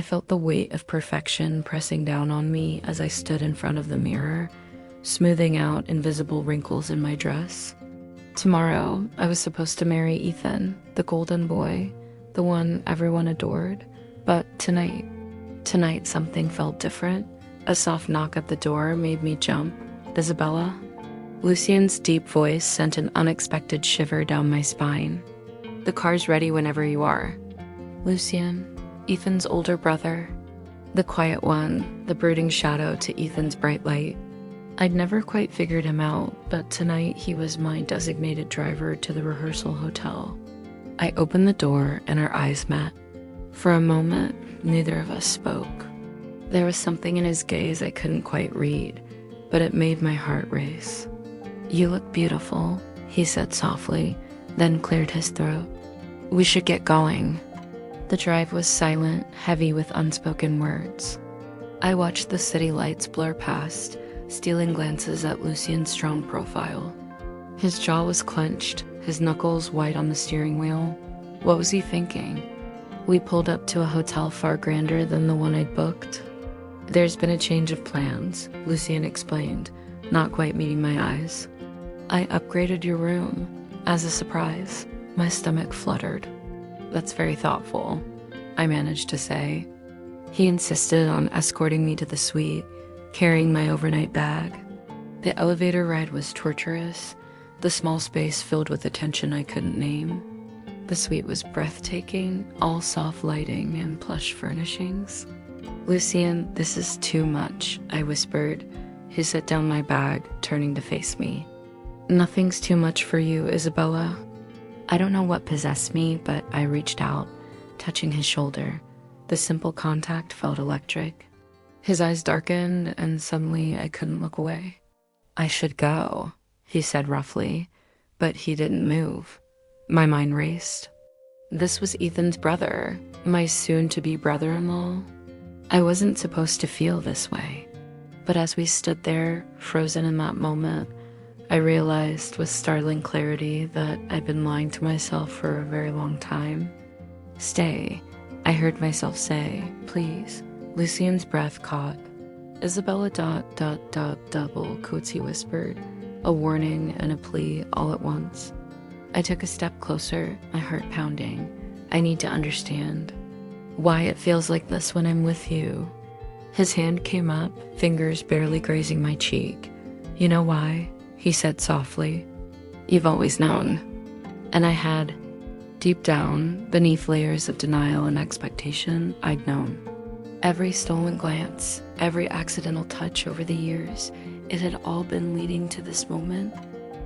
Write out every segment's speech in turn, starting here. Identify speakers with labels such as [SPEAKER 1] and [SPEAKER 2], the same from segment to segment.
[SPEAKER 1] felt the weight of perfection pressing down on me as I stood in front of the mirror, smoothing out invisible wrinkles in my dress. Tomorrow, I was supposed to marry Ethan, the golden boy, the one everyone adored. But tonight something felt different. A soft knock at the door made me jump. Isabella? Lucien's deep voice sent an unexpected shiver down my spine. The car's ready whenever you are. Lucien, Ethan's older brother. The quiet one, the brooding shadow to Ethan's bright light. I'd never quite figured him out, but tonight he was my designated driver to the rehearsal hotel. I opened the door and our eyes met. For a moment, neither of us spoke. There was something in his gaze I couldn't quite read, but it made my heart race. You look beautiful, he said softly, then cleared his throat. We should get going. The drive was silent, heavy with unspoken words. I watched the city lights blur past, stealing glances at Lucien's strong profile. His jaw was clenched, his knuckles white on the steering wheel. What was he thinking? We pulled up to a hotel far grander than the one I'd booked. There's been a change of plans, Lucien explained, not quite meeting my eyes. I upgraded your room. As a surprise, my stomach fluttered. That's very thoughtful, I managed to say. He insisted on escorting me to the suite, carrying my overnight bag. The elevator ride was torturous, the small space filled with attention I couldn't name. The suite was breathtaking, all soft lighting and plush furnishings. Lucien, this is too much, I whispered. He set down my bag, turning to face me. Nothing's too much for you, Isabella. I don't know what possessed me, but I reached out, touching his shoulder. The simple contact felt electric. His eyes darkened, and suddenly I couldn't look away. I should go, he said roughly, but he didn't move. My mind raced. This was Ethan's brother, my soon-to-be brother-in-law. I wasn't supposed to feel this way. But as we stood there, frozen in that moment, I realized with startling clarity that I'd been lying to myself for a very long time. Stay, I heard myself say, please. Lucien's breath caught. Isabella ... double quotes, he whispered, a warning and a plea all at once. I took a step closer, my heart pounding. I need to understand why it feels like this when I'm with you. His hand came up, fingers barely grazing my cheek. You know why? He said softly. You've always known. And I had. Deep down, beneath layers of denial and expectation, I'd known. Every stolen glance, every accidental touch over the years, it had all been leading to this moment.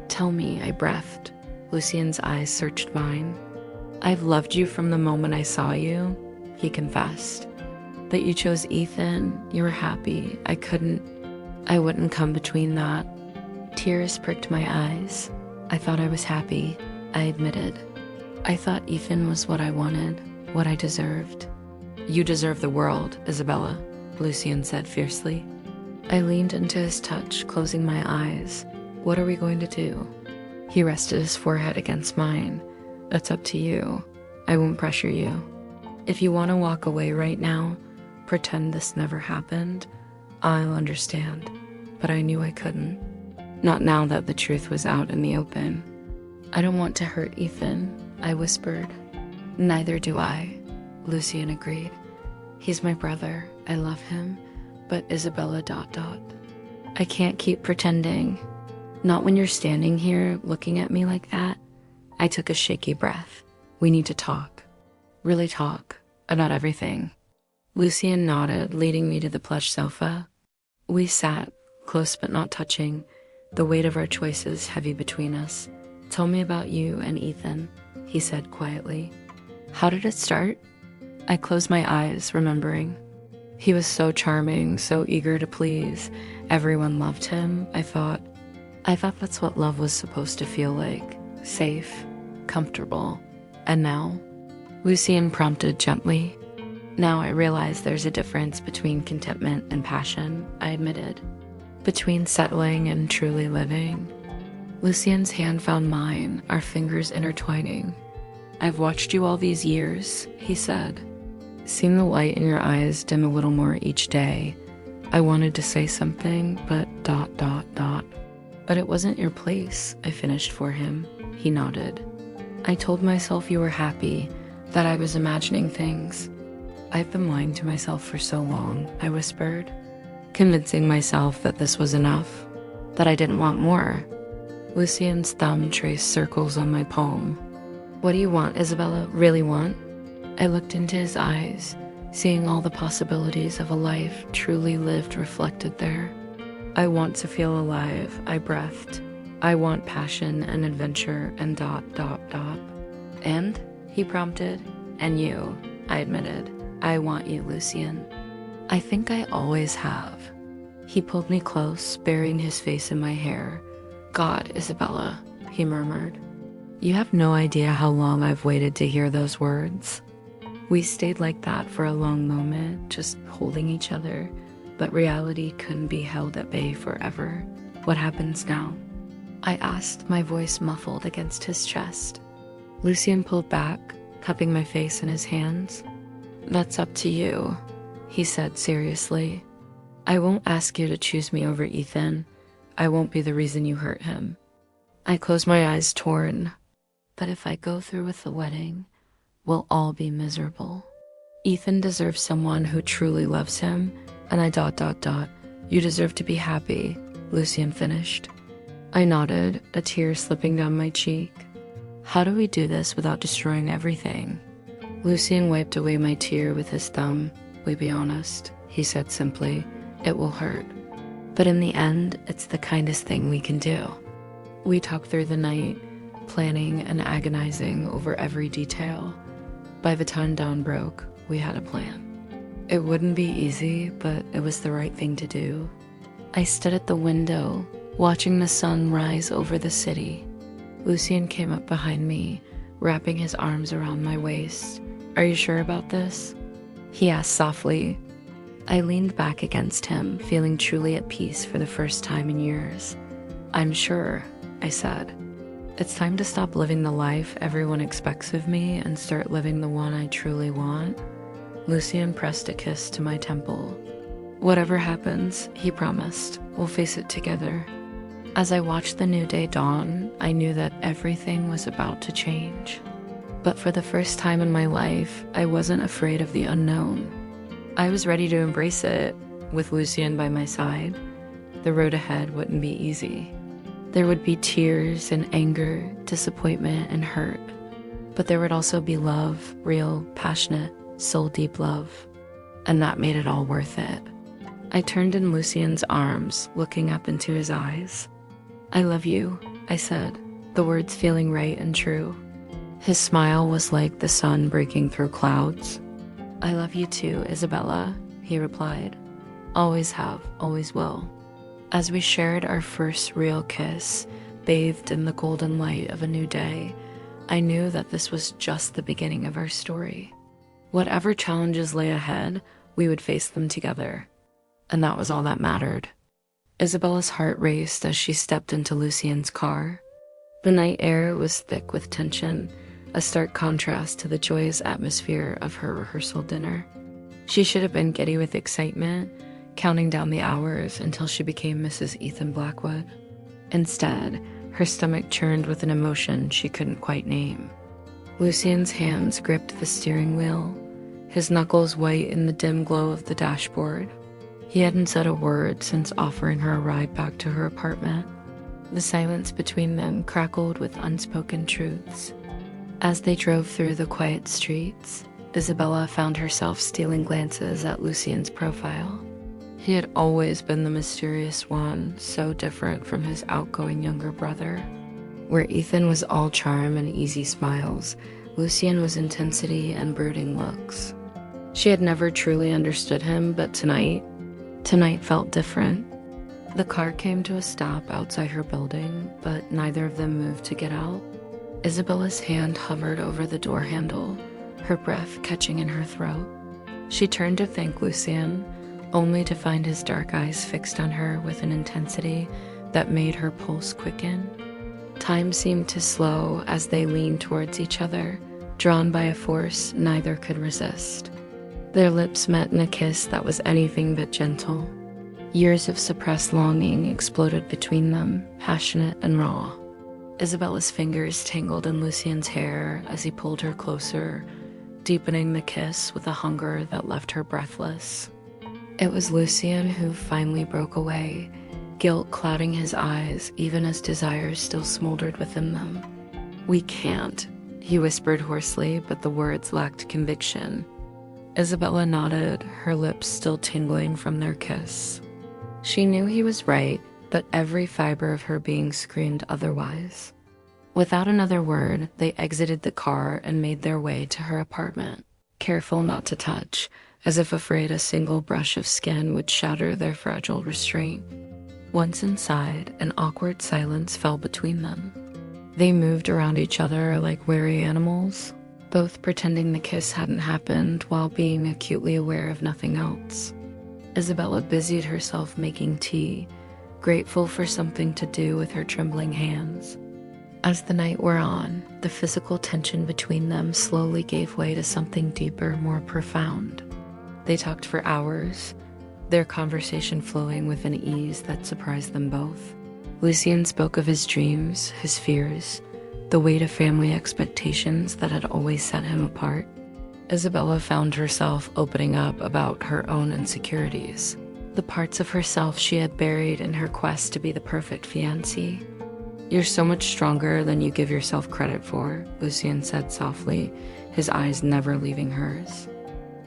[SPEAKER 1] Tell me, I breathed. Lucien's eyes searched mine. I've loved you from the moment I saw you, he confessed. That you chose Ethan, you were happy. I wouldn't come between that. Tears pricked my eyes. I thought I was happy, I admitted. I thought Ethan was what I wanted, what I deserved. You deserve the world, Isabella, Lucien said fiercely. I leaned into his touch, closing my eyes. What are we going to do? He rested his forehead against mine. That's up to you. I won't pressure you. If you want to walk away right now, pretend this never happened, I'll understand. But I knew I couldn't. Not now that the truth was out in the open. I don't want to hurt Ethan, I whispered. Neither do I, Lucien agreed. He's my brother. I love him. But Isabella ... I can't keep pretending. Not when you're standing here looking at me like that. I took a shaky breath. We need to talk. Really talk. About everything. Lucien nodded, leading me to the plush sofa. We sat, close but not touching, the weight of our choices heavy between us. Tell me about you and Ethan, he said quietly. How did it start? I closed my eyes, remembering. He was so charming, so eager to please. Everyone loved him, I thought. That's what love was supposed to feel like. Safe, comfortable. And now? Lucien prompted gently. Now I realize there's a difference between contentment and passion, I admitted. Between settling and truly living. Lucien's hand found mine, our fingers intertwining. I've watched you all these years, he said. Seeing the light in your eyes dim a little more each day, I wanted to say something, but ... But it wasn't your place, I finished for him. He nodded. I told myself you were happy, that I was imagining things. I've been lying to myself for so long, I whispered, convincing myself that this was enough, that I didn't want more. Lucien's thumb traced circles on my palm. What do you want, Isabella? Really want? I looked into his eyes, seeing all the possibilities of a life truly lived reflected there. I want to feel alive, I breathed. I want passion and adventure and ... And? He prompted. And you, I admitted. I want you, Lucien. I think I always have. He pulled me close, burying his face in my hair. God, Isabella, he murmured. You have no idea how long I've waited to hear those words. We stayed like that for a long moment, just holding each other, but reality couldn't be held at bay forever. What happens now? I asked, my voice muffled against his chest. Lucien pulled back, cupping my face in his hands. That's up to you, he said seriously. I won't ask you to choose me over Ethan. I won't be the reason you hurt him. I closed my eyes, torn. But if I go through with the wedding, we'll all be miserable. Ethan deserves someone who truly loves him, and I ... You deserve to be happy, Lucien finished. I nodded, a tear slipping down my cheek. How do we do this without destroying everything? Lucien wiped away my tear with his thumb. We be honest, he said simply. It will hurt. But in the end, it's the kindest thing we can do. We talked through the night, planning and agonizing over every detail. By the time dawn broke, we had a plan. It wouldn't be easy, but it was the right thing to do. I stood at the window, watching the sun rise over the city. Lucien came up behind me, wrapping his arms around my waist. Are you sure about this? He asked softly. I leaned back against him, feeling truly at peace for the first time in years. I'm sure, I said. It's time to stop living the life everyone expects of me and start living the one I truly want. Lucien pressed a kiss to my temple. Whatever happens, he promised, we'll face it together. As I watched the new day dawn, I knew that everything was about to change. But for the first time in my life, I wasn't afraid of the unknown. I was ready to embrace it, with Lucien by my side. The road ahead wouldn't be easy. There would be tears and anger, disappointment and hurt. But there would also be love, real, passionate, soul-deep love. And that made it all worth it. I turned in Lucien's arms, looking up into his eyes. I love you, I said, the words feeling right and true. His smile was like the sun breaking through clouds. I love you too, Isabella, he replied. Always have, always will. As we shared our first real kiss, bathed in the golden light of a new day, I knew that this was just the beginning of our story. Whatever challenges lay ahead, we would face them together. And that was all that mattered. Isabella's heart raced as she stepped into Lucien's car. The night air was thick with tension, a stark contrast to the joyous atmosphere of her rehearsal dinner. She should have been giddy with excitement, counting down the hours until she became Mrs. Ethan Blackwood. Instead, her stomach churned with an emotion she couldn't quite name. Lucien's hands gripped the steering wheel, his knuckles white in the dim glow of the dashboard. He hadn't said a word since offering her a ride back to her apartment. The silence between them crackled with unspoken truths. As they drove through the quiet streets, Isabella found herself stealing glances at Lucien's profile. He had always been the mysterious one, so different from his outgoing younger brother. Where Ethan was all charm and easy smiles, Lucien was intensity and brooding looks. She had never truly understood him, but tonight felt different. The car came to a stop outside her building, but neither of them moved to get out. Isabella's hand hovered over the door handle, her breath catching in her throat. She turned to thank Lucien, only to find his dark eyes fixed on her with an intensity that made her pulse quicken. Time seemed to slow as they leaned towards each other, drawn by a force neither could resist. Their lips met in a kiss that was anything but gentle. Years of suppressed longing exploded between them, passionate and raw. Isabella's fingers tangled in Lucien's hair as he pulled her closer, deepening the kiss with a hunger that left her breathless. It was Lucien who finally broke away, guilt clouding his eyes even as desire still smoldered within them. "We can't," he whispered hoarsely, but the words lacked conviction. Isabella nodded, her lips still tingling from their kiss. She knew he was right, but every fiber of her being screamed otherwise. Without another word, they exited the car and made their way to her apartment, careful not to touch, as if afraid a single brush of skin would shatter their fragile restraint. Once inside, an awkward silence fell between them. They moved around each other like wary animals, both pretending the kiss hadn't happened while being acutely aware of nothing else. Isabella busied herself making tea, grateful for something to do with her trembling hands. As the night wore on, the physical tension between them slowly gave way to something deeper, more profound. They talked for hours, their conversation flowing with an ease that surprised them both. Lucien spoke of his dreams, his fears, the weight of family expectations that had always set him apart. Isabella found herself opening up about her own insecurities, the parts of herself she had buried in her quest to be the perfect fiancé. "You're so much stronger than you give yourself credit for," Lucien said softly, his eyes never leaving hers.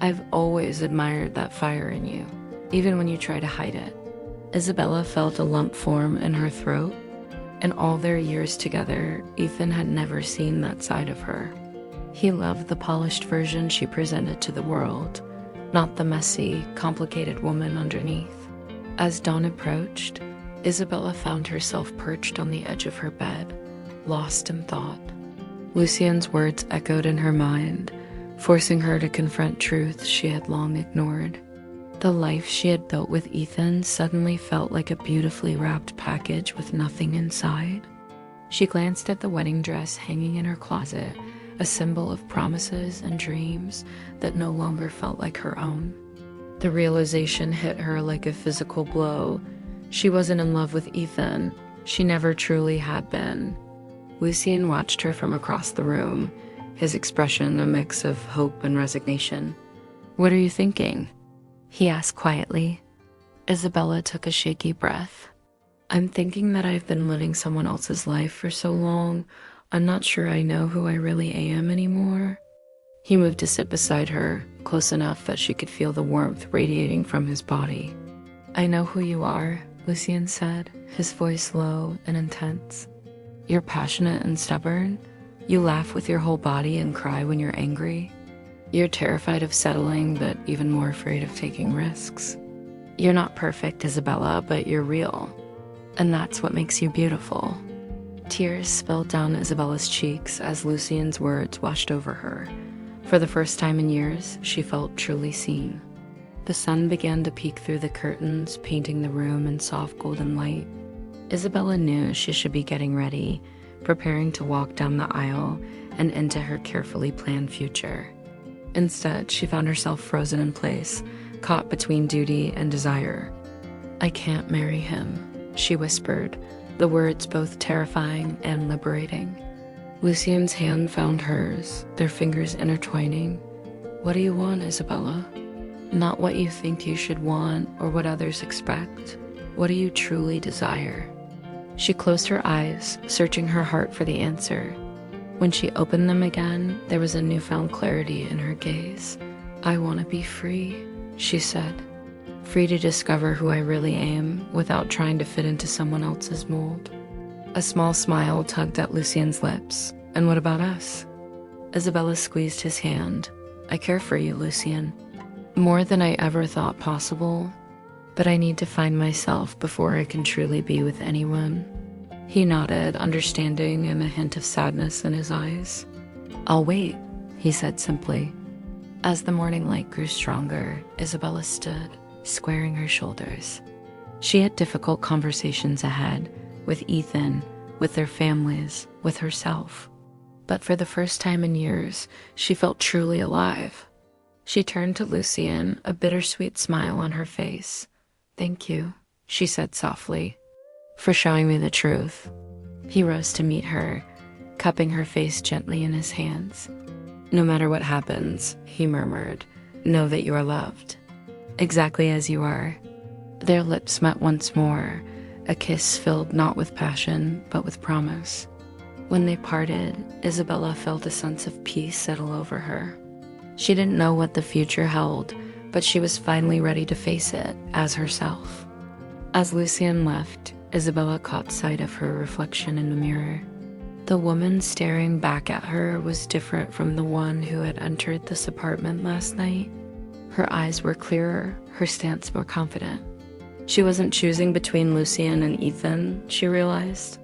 [SPEAKER 1] "I've always admired that fire in you, even when you try to hide it." Isabella felt a lump form in her throat. In all their years together, Ethan had never seen that side of her. He loved the polished version she presented to the world, not the messy, complicated woman underneath. As dawn approached, Isabella found herself perched on the edge of her bed, lost in thought. Lucien's words echoed in her mind, forcing her to confront truths she had long ignored. The life she had built with Ethan suddenly felt like a beautifully wrapped package with nothing inside. She glanced at the wedding dress hanging in her closet, a symbol of promises and dreams that no longer felt like her own. The realization hit her like a physical blow. She wasn't in love with Ethan. She never truly had been. Lucien watched her from across the room, his expression a mix of hope and resignation. "What are you thinking?" he asked quietly. Isabella took a shaky breath. "I'm thinking that I've been living someone else's life for so long, I'm not sure I know who I really am anymore." He moved to sit beside her, close enough that she could feel the warmth radiating from his body. "I know who you are," Lucien said, his voice low and intense. "You're passionate and stubborn. You laugh with your whole body and cry when you're angry. You're terrified of settling, but even more afraid of taking risks. You're not perfect, Isabella, but you're real. And that's what makes you beautiful." Tears spilled down Isabella's cheeks as Lucien's words washed over her. For the first time in years, she felt truly seen. The sun began to peek through the curtains, painting the room in soft golden light. Isabella knew she should be getting ready, preparing to walk down the aisle and into her carefully planned future. Instead, she found herself frozen in place, caught between duty and desire. "I can't marry him," she whispered, the words both terrifying and liberating. Lucien's hand found hers, their fingers intertwining. "What do you want, Isabella? Not what you think you should want or what others expect. What do you truly desire?" She closed her eyes, searching her heart for the answer. When she opened them again, there was a newfound clarity in her gaze. "I want to be free," she said. "Free to discover who I really am without trying to fit into someone else's mold." A small smile tugged at Lucien's lips. "And what about us?" Isabella squeezed his hand. "I care for you, Lucien. More than I ever thought possible. But I need to find myself before I can truly be with anyone." He nodded, understanding and a hint of sadness in his eyes. "I'll wait," he said simply. As the morning light grew stronger, Isabella stood, squaring her shoulders. She had difficult conversations ahead, with Ethan, with their families, with herself. But for the first time in years, she felt truly alive. She turned to Lucian, a bittersweet smile on her face. "Thank you," she said softly, "for showing me the truth." He rose to meet her, cupping her face gently in his hands. "No matter what happens," he murmured, "know that you are loved, exactly as you are." Their lips met once more, a kiss filled not with passion, but with promise. When they parted, Isabella felt a sense of peace settle over her. She didn't know what the future held, but she was finally ready to face it as herself. As Lucian left, Isabella caught sight of her reflection in the mirror. The woman staring back at her was different from the one who had entered this apartment last night. Her eyes were clearer, her stance more confident. She wasn't choosing between Lucian and Ethan, she realized.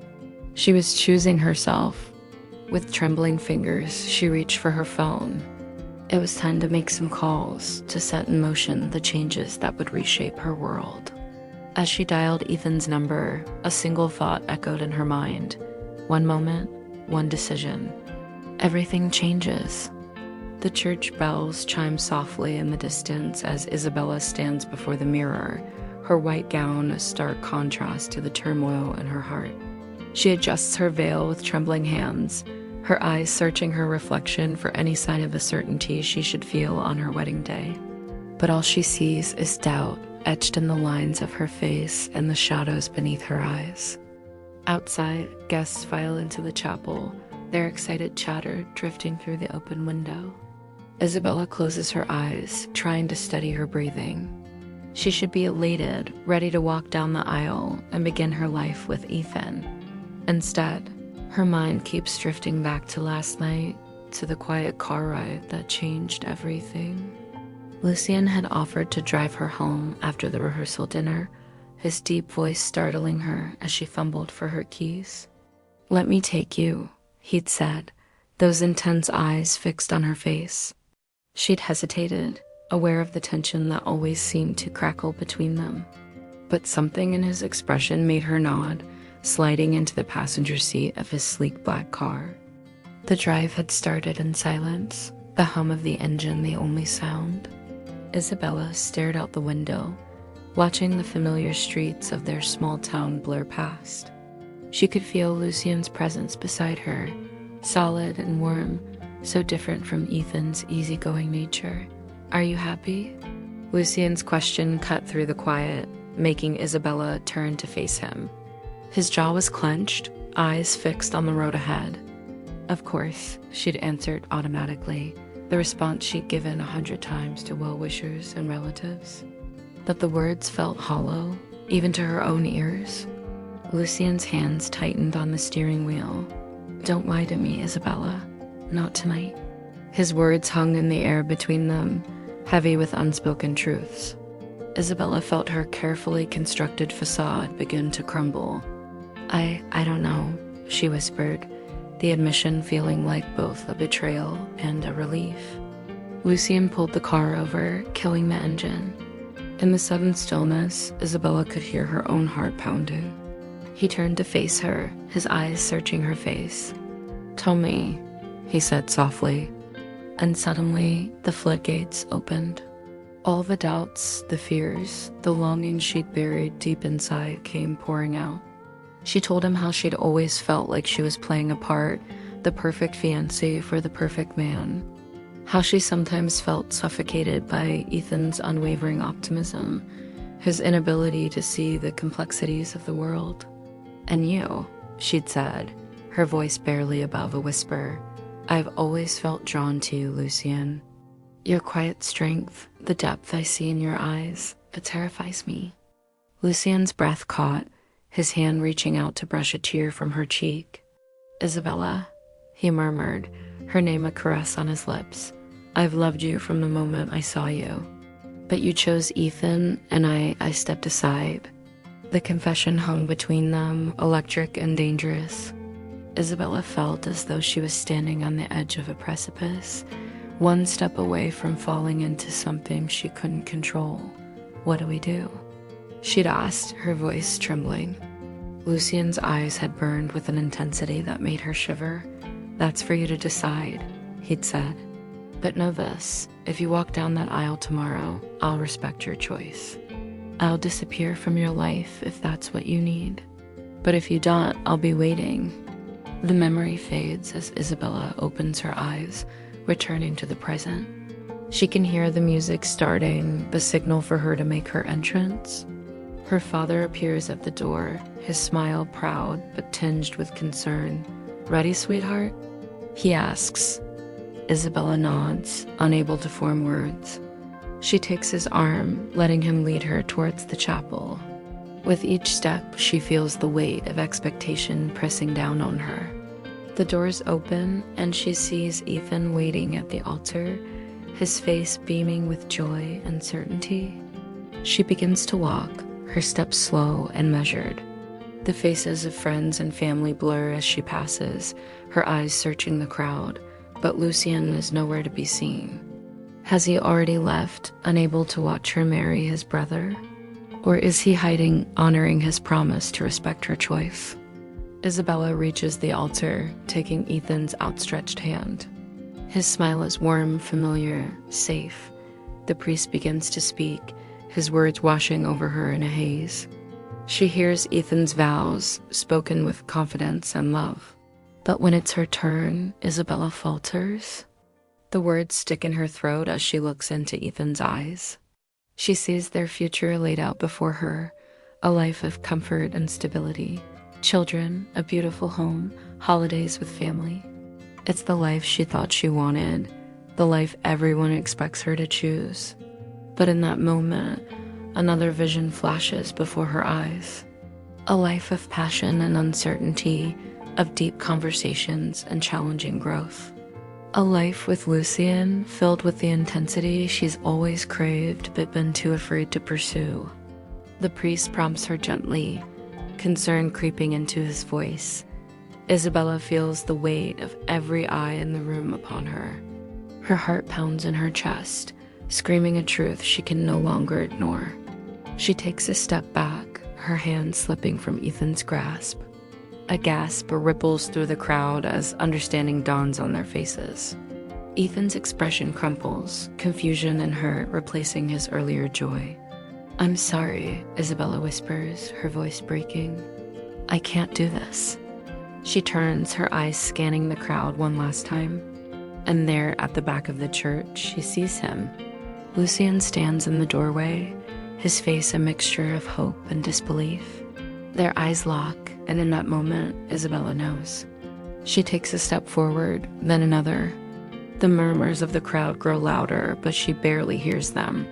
[SPEAKER 1] She was choosing herself. With trembling fingers, she reached for her phone. It was time to make some calls, to set in motion the changes that would reshape her world. As she dialed Ethan's number, a single thought echoed in her mind. One moment, one decision. Everything changes. The church bells chime softly in the distance as Isabella stands before the mirror, her white gown a stark contrast to the turmoil in her heart. She adjusts her veil with trembling hands, her eyes searching her reflection for any sign of the certainty she should feel on her wedding day. But all she sees is doubt etched in the lines of her face and the shadows beneath her eyes. Outside, guests file into the chapel, their excited chatter drifting through the open window. Isabella closes her eyes, trying to steady her breathing. She should be elated, ready to walk down the aisle and begin her life with Ethan. Instead, her mind keeps drifting back to last night, to the quiet car ride that changed everything. Lucian had offered to drive her home after the rehearsal dinner, his deep voice startling her as she fumbled for her keys. "Let me take you," he'd said, those intense eyes fixed on her face. She'd hesitated, aware of the tension that always seemed to crackle between them. But something in his expression made her nod, sliding into the passenger seat of his sleek black car. The drive had started in silence, the hum of the engine the only sound. Isabella stared out the window, watching the familiar streets of their small town blur past. She could feel Lucian's presence beside her, solid and warm, so different from Ethan's easygoing nature. "Are you happy?" Lucian's question cut through the quiet, making Isabella turn to face him. His jaw was clenched, eyes fixed on the road ahead. "Of course," she'd answered automatically, the response she'd given 100 times to well-wishers and relatives. But the words felt hollow, even to her own ears. Lucian's hands tightened on the steering wheel. "Don't lie to me, Isabella. Not tonight." His words hung in the air between them, heavy with unspoken truths. Isabella felt her carefully constructed facade begin to crumble. I don't know," she whispered, the admission feeling like both a betrayal and a relief. Lucian pulled the car over, killing the engine. In the sudden stillness, Isabella could hear her own heart pounding. He turned to face her, his eyes searching her face. "Tell me," he said softly. And suddenly, the floodgates opened. All the doubts, the fears, the longing she'd buried deep inside came pouring out. She told him how she'd always felt like she was playing a part, the perfect fiancée for the perfect man. How she sometimes felt suffocated by Ethan's unwavering optimism, his inability to see the complexities of the world. "And you," she'd said, her voice barely above a whisper, "I've always felt drawn to you, Lucian. Your quiet strength, the depth I see in your eyes, it terrifies me." Lucian's breath caught, his hand reaching out to brush a tear from her cheek. "Isabella," he murmured, her name a caress on his lips. "I've loved you from the moment I saw you. But you chose Ethan, and I stepped aside." The confession hung between them, electric and dangerous. Isabella felt as though she was standing on the edge of a precipice, one step away from falling into something she couldn't control. "What do we do?" she'd asked, her voice trembling. Lucian's eyes had burned with an intensity that made her shiver. "That's for you to decide," he'd said. But know this, if you walk down that aisle tomorrow, I'll respect your choice. I'll disappear from your life if that's what you need. But if you don't, I'll be waiting. The memory fades as Isabella opens her eyes, returning to the present. She can hear the music starting, the signal for her to make her entrance. Her father appears at the door, his smile proud but tinged with concern. "Ready, sweetheart?" he asks. Isabella nods, unable to form words. She takes his arm, letting him lead her towards the chapel. With each step, she feels the weight of expectation pressing down on her. The doors open, and she sees Ethan waiting at the altar, his face beaming with joy and certainty. She begins to walk, her steps slow and measured. The faces of friends and family blur as she passes, her eyes searching the crowd, but Lucien is nowhere to be seen. Has he already left, unable to watch her marry his brother? Or is he hiding, honoring his promise to respect her choice? Isabella reaches the altar, taking Ethan's outstretched hand. His smile is warm, familiar, safe. The priest begins to speak, his words washing over her in a haze. She hears Ethan's vows, spoken with confidence and love. But when it's her turn, Isabella falters. The words stick in her throat as she looks into Ethan's eyes. She sees their future laid out before her, a life of comfort and stability, children, a beautiful home, holidays with family. It's the life she thought she wanted, the life everyone expects her to choose. But in that moment, another vision flashes before her eyes. A life of passion and uncertainty, of deep conversations and challenging growth. A life with Lucien, filled with the intensity she's always craved but been too afraid to pursue. The priest prompts her gently, concern creeping into his voice. Isabella feels the weight of every eye in the room upon her. Her heart pounds in her chest, screaming a truth she can no longer ignore. She takes a step back, her hand slipping from Ethan's grasp. A gasp ripples through the crowd as understanding dawns on their faces. Ethan's expression crumples, confusion and hurt replacing his earlier joy. "I'm sorry," Isabella whispers, her voice breaking. "I can't do this." She turns, her eyes scanning the crowd one last time. And there, at the back of the church, she sees him. Lucien stands in the doorway, his face a mixture of hope and disbelief. Their eyes lock, and in that moment, Isabella knows. She takes a step forward, then another. The murmurs of the crowd grow louder, but she barely hears them.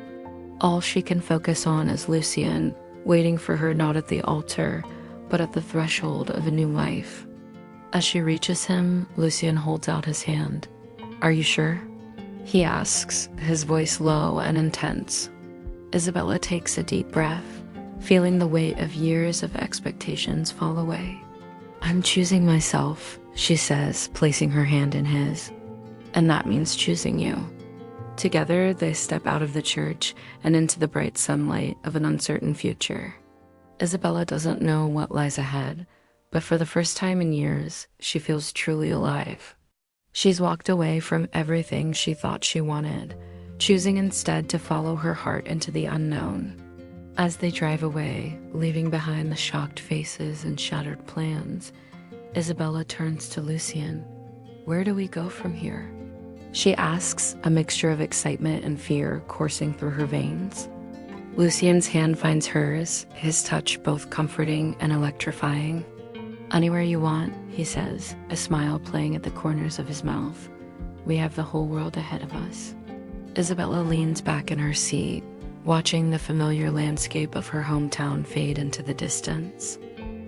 [SPEAKER 1] All she can focus on is Lucien, waiting for her not at the altar, but at the threshold of a new life. As she reaches him, Lucien holds out his hand. "Are you sure?" he asks, his voice low and intense. Isabella takes a deep breath, feeling the weight of years of expectations fall away. "I'm choosing myself," she says, placing her hand in his. "And that means choosing you." Together, they step out of the church and into the bright sunlight of an uncertain future. Isabella doesn't know what lies ahead, but for the first time in years, she feels truly alive. She's walked away from everything she thought she wanted, choosing instead to follow her heart into the unknown. As they drive away, leaving behind the shocked faces and shattered plans, Isabella turns to Lucien. "Where do we go from here?" she asks, a mixture of excitement and fear coursing through her veins. Lucien's hand finds hers, his touch both comforting and electrifying. "Anywhere you want," he says, a smile playing at the corners of his mouth. "We have the whole world ahead of us." Isabella leans back in her seat, watching the familiar landscape of her hometown fade into the distance.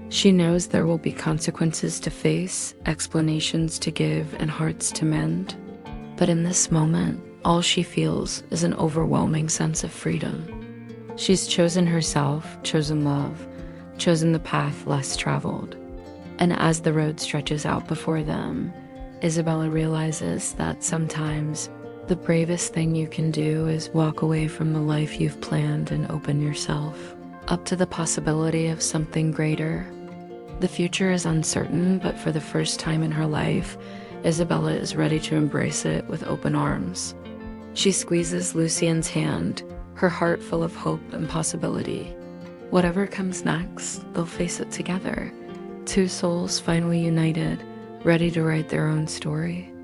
[SPEAKER 1] She knows there will be consequences to face, explanations to give, and hearts to mend. But in this moment, all she feels is an overwhelming sense of freedom. She's chosen herself, chosen love, chosen the path less traveled. And as the road stretches out before them, Isabella realizes that sometimes the bravest thing you can do is walk away from the life you've planned and open yourself up to the possibility of something greater. The future is uncertain, but for the first time in her life, Isabella is ready to embrace it with open arms. She squeezes Lucien's hand, her heart full of hope and possibility. Whatever comes next, they'll face it together. Two souls finally united, ready to write their own story.